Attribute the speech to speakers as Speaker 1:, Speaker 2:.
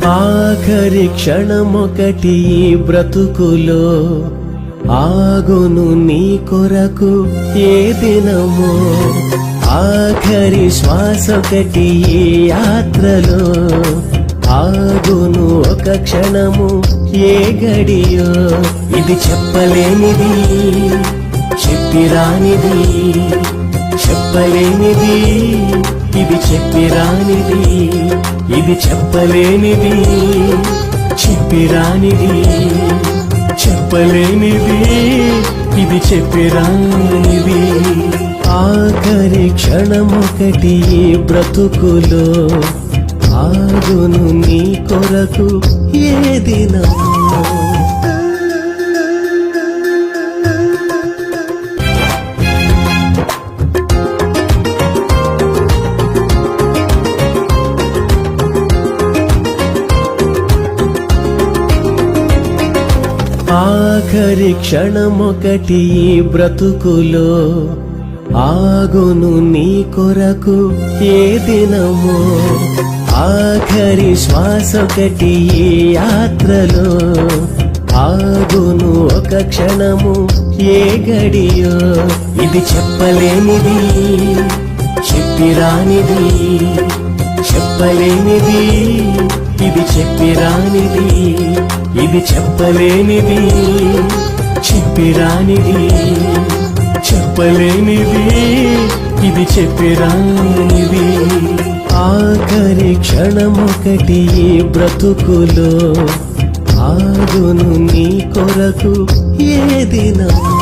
Speaker 1: ఆఖరి క్షణమొకటి బ్రతుకులో ఆగును నీ కొరకు ఏ దినమో, ఆఖరి శ్వాసొకటి ఈ యాత్రలో ఆగును ఒక క్షణము ఏ గడియో. ఇది చెప్పలేనిది చెప్పిరానిది, చెప్పలేనిది ఇది చెప్పిరానిది, ఇది చెప్పలేనిది చెప్పిరానిది, చెప్పలేనిది ఇది చెప్పిరానిది. ఆఖరి క్షణమొకటి బ్రతుకులో ఆగును నీ కొరకు ఏ దినమో. ఆఖరి క్షణమొకటి బ్రతుకులో ఆగును నీ కొరకు ఏ దినమో, ఆఖరి శ్వాసొకటి ఈ యాత్రలో ఆగును ఒక క్షణము ఏ గడియో. ఇది చెప్పలేనిది చెప్పిరానిది, చెప్పలేనిది ఇది చెప్పిరానిది, ఇది చెప్పలేనిది చెప్పిరానిది, చెప్పలేనిది ఇది చెప్పిరానిది. ఆఖరి క్షణమొకటి బ్రతుకులో ఆగును నీ కొరకు ఏ దినమో.